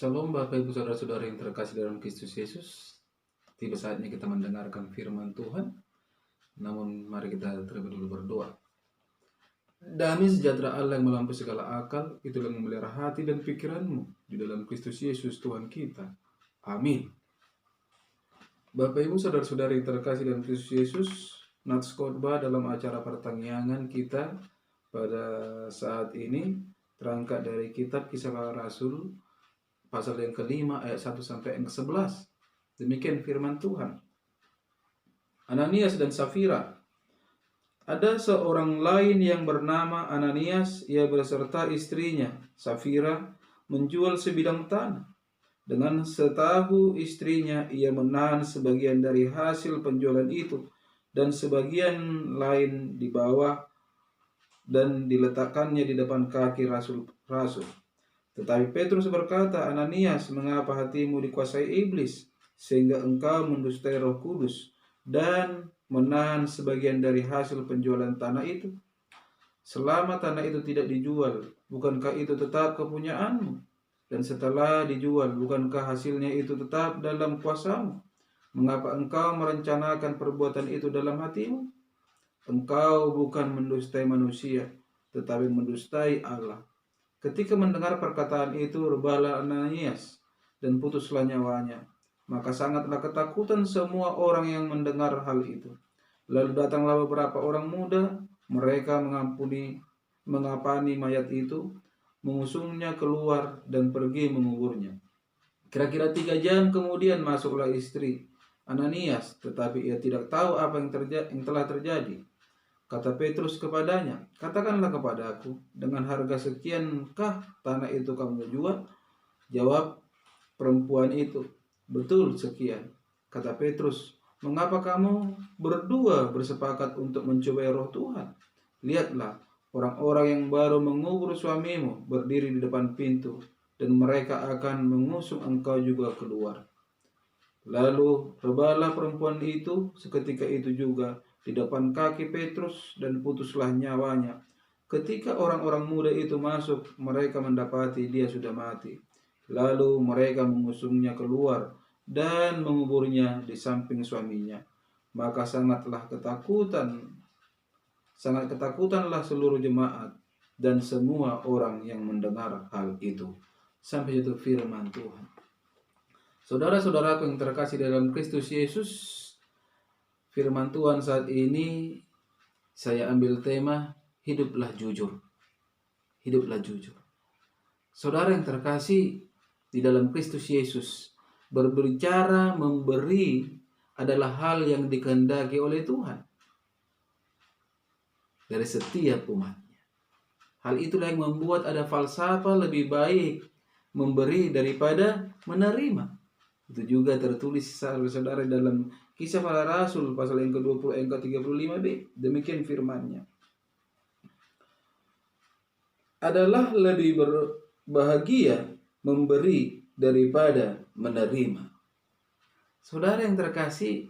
Shalom Bapak Ibu Saudara-saudara yang terkasih dalam Kristus Yesus. Tiba saatnya kita mendengarkan firman Tuhan. Namun mari kita terlebih dulu berdoa. Damai sejahtera Allah yang melampaui segala akal, itulah yang memelihara hati dan pikiranmu di dalam Kristus Yesus Tuhan kita. Amin. Bapak Ibu Saudara-saudara yang terkasih dalam Kristus Yesus, nats khotbah dalam acara pertanggiangan kita pada saat ini terangkat dari kitab Kisah Para Rasul pasal yang kelima ayat 1 sampai yang ke-11. Demikian firman Tuhan. Ananias dan Safira. Ada seorang lain yang bernama Ananias, ia beserta istrinya Safira menjual sebidang tanah. Dengan setahu istrinya, ia menahan sebagian dari hasil penjualan itu dan sebagian lain di bawah dan diletakkannya di depan kaki rasul-rasul. Tetapi Petrus berkata, Ananias, mengapa hatimu dikuasai iblis, sehingga engkau mendustai Roh Kudus dan menahan sebagian dari hasil penjualan tanah itu? Selama tanah itu tidak dijual, bukankah itu tetap kepunyaanmu? Dan setelah dijual, bukankah hasilnya itu tetap dalam kuasamu? Mengapa engkau merencanakan perbuatan itu dalam hatimu? Engkau bukan mendustai manusia, tetapi mendustai Allah. Ketika mendengar perkataan itu, rebahlah Ananias dan putuslah nyawanya. Maka sangatlah ketakutan semua orang yang mendengar hal itu. Lalu datanglah beberapa orang muda, mereka mengapani mayat itu, mengusungnya keluar dan pergi menguburnya. Kira-kira 3 jam kemudian masuklah istri Ananias, tetapi ia tidak tahu apa yang telah terjadi. Kata Petrus kepadanya, katakanlah kepadaku, dengan harga sekiankah tanah itu kamu jual? Jawab perempuan itu, betul sekian. Kata Petrus, mengapa kamu berdua bersepakat untuk mencobai roh Tuhan? Lihatlah, orang-orang yang baru mengubur suamimu berdiri di depan pintu, dan mereka akan mengusung engkau juga keluar. Lalu rebahlah perempuan itu seketika itu juga di depan kaki Petrus dan putuslah nyawanya. Ketika orang-orang muda itu masuk, mereka mendapati dia sudah mati. Lalu mereka mengusungnya keluar dan menguburnya di samping suaminya. Maka sangat ketakutanlah seluruh jemaat dan semua orang yang mendengar hal itu. Sampai itu firman Tuhan. Saudara-saudaraku yang terkasih dalam Kristus Yesus, firman Tuhan saat ini saya ambil tema hiduplah jujur. Hiduplah jujur. Saudara yang terkasih di dalam Kristus Yesus, berbicara memberi adalah hal yang dikehendaki oleh Tuhan dari setiap umatnya. Hal itulah yang membuat ada falsafah lebih baik memberi daripada menerima. Itu juga tertulis saudara dalam Kisah Para Rasul pasal yang ke-20 ayat ke-35b. Demikian firman-Nya. Adalah lebih berbahagia memberi daripada menerima. Saudara yang terkasih,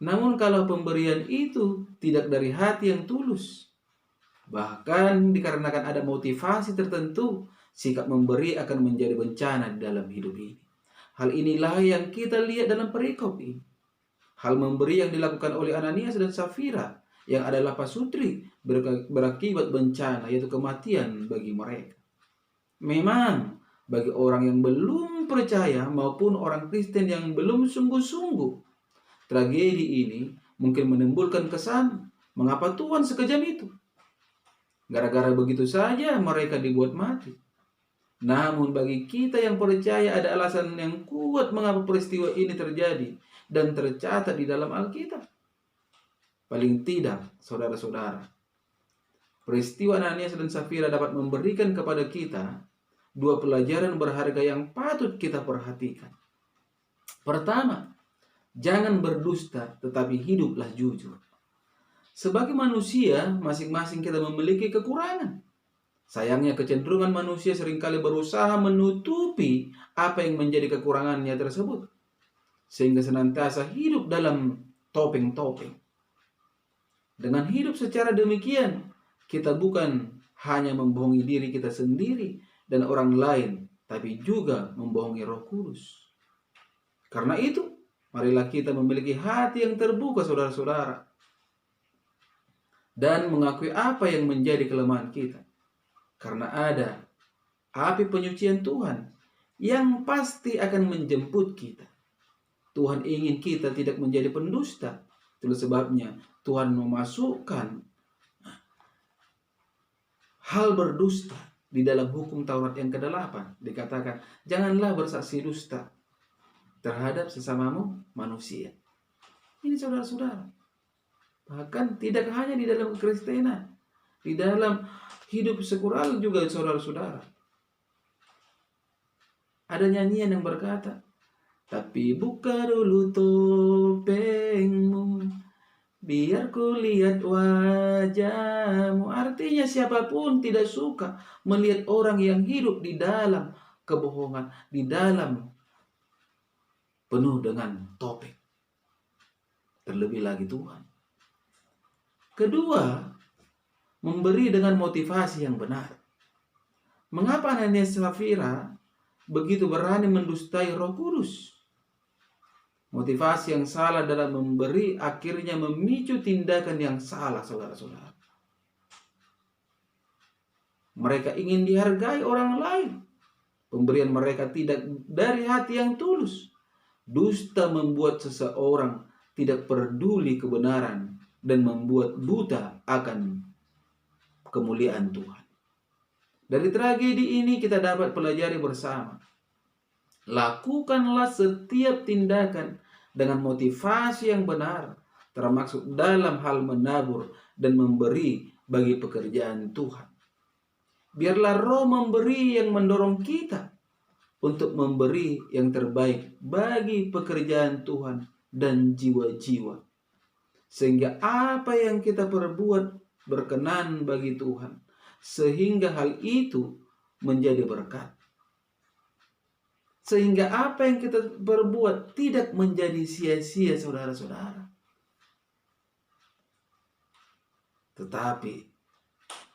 namun kalau pemberian itu tidak dari hati yang tulus, bahkan dikarenakan ada motivasi tertentu, sikap memberi akan menjadi bencana di dalam hidup ini. Hal inilah yang kita lihat dalam perikop ini. Hal memberi yang dilakukan oleh Ananias dan Safira yang adalah pasutri berakibat bencana, yaitu kematian bagi mereka. Memang bagi orang yang belum percaya maupun orang Kristen yang belum sungguh-sungguh, tragedi ini mungkin menimbulkan kesan, mengapa Tuhan sekejam itu? Gara-gara begitu saja mereka dibuat mati. Namun bagi kita yang percaya ada alasan yang kuat mengapa peristiwa ini terjadi dan tercatat di dalam Alkitab. Paling tidak, saudara-saudara, peristiwa Ananias dan Safira dapat memberikan kepada kita 2 pelajaran berharga yang patut kita perhatikan. Pertama, jangan berdusta tetapi hiduplah jujur. Sebagai manusia, masing-masing kita memiliki kekurangan. Sayangnya kecenderungan manusia seringkali berusaha menutupi apa yang menjadi kekurangannya tersebut, sehingga senantiasa hidup dalam topeng-topeng. Dengan hidup secara demikian, kita bukan hanya membohongi diri kita sendiri dan orang lain, tapi juga membohongi Roh Kudus. Karena itu, marilah kita memiliki hati yang terbuka, saudara-saudara, dan mengakui apa yang menjadi kelemahan kita. Karena ada api penyucian Tuhan yang pasti akan menjemput kita. Tuhan ingin kita tidak menjadi pendusta. Itulah sebabnya Tuhan memasukkan hal berdusta di dalam hukum Taurat yang ke-8. Dikatakan, janganlah bersaksi dusta terhadap sesamamu manusia. Ini saudara-saudara. Bahkan tidak hanya di dalam kekristenan, di dalam hidup sekular juga saudara-saudara. Ada nyanyian yang berkata, tapi buka dulu topengmu, biar ku lihat wajahmu. Artinya siapapun tidak suka melihat orang yang hidup di dalam kebohongan, di dalam penuh dengan topeng. Terlebih lagi Tuhan. Kedua, memberi dengan motivasi yang benar. Mengapa Ananias dan Safira begitu berani mendustai Roh Kudus? Motivasi yang salah dalam memberi akhirnya memicu tindakan yang salah, saudara-saudara. Mereka ingin dihargai orang lain. Pemberian mereka tidak dari hati yang tulus. Dusta membuat seseorang tidak peduli kebenaran dan membuat buta akan kemuliaan Tuhan. Dari tragedi ini kita dapat pelajari bersama. Lakukanlah setiap tindakan dengan motivasi yang benar, termasuk dalam hal menabur dan memberi bagi pekerjaan Tuhan. Biarlah Roh memberi yang mendorong kita untuk memberi yang terbaik bagi pekerjaan Tuhan dan jiwa-jiwa. Sehingga apa yang kita perbuat berkenan bagi Tuhan. Sehingga hal itu menjadi berkat. Sehingga apa yang kita perbuat tidak menjadi sia-sia, saudara-saudara. Tetapi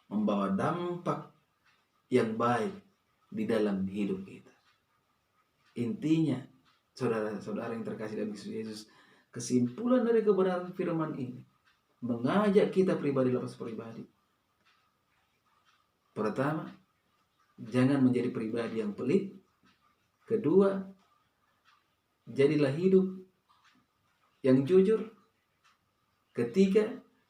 membawa dampak yang baik di dalam hidup kita. Intinya, saudara-saudara yang terkasih dalam Yesus, kesimpulan dari kebenaran firman ini mengajak kita pribadi lepas pribadi. Pertama, jangan menjadi pribadi yang pelit. Kedua, jadilah hidup yang jujur. Ketiga,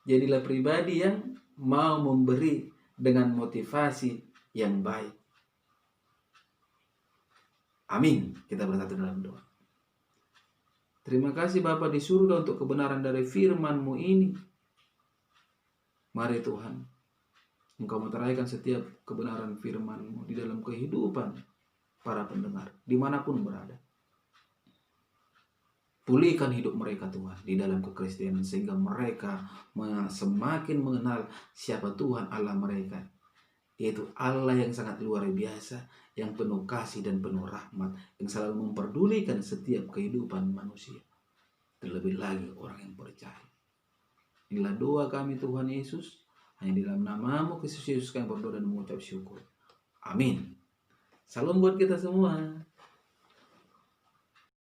jadilah pribadi yang mau memberi dengan motivasi yang baik. Amin. Kita bersatu dalam doa. Terima kasih Bapa di surga untuk kebenaran dari firman-Mu ini. Mari Tuhan, Engkau meteraikan setiap kebenaran firman-Mu di dalam kehidupan para pendengar, dimanapun berada. Pulihkan hidup mereka Tuhan di dalam kekristenan, sehingga mereka semakin mengenal siapa Tuhan Allah mereka, yaitu Allah yang sangat luar biasa, yang penuh kasih dan penuh rahmat, yang selalu memperdulikan setiap kehidupan manusia, terlebih lagi orang yang percaya. Inilah doa kami Tuhan Yesus, hanya di dalam nama-Mu Kristus Yesus kami berdoa dan mengucap syukur. Amin. Salam buat kita semua.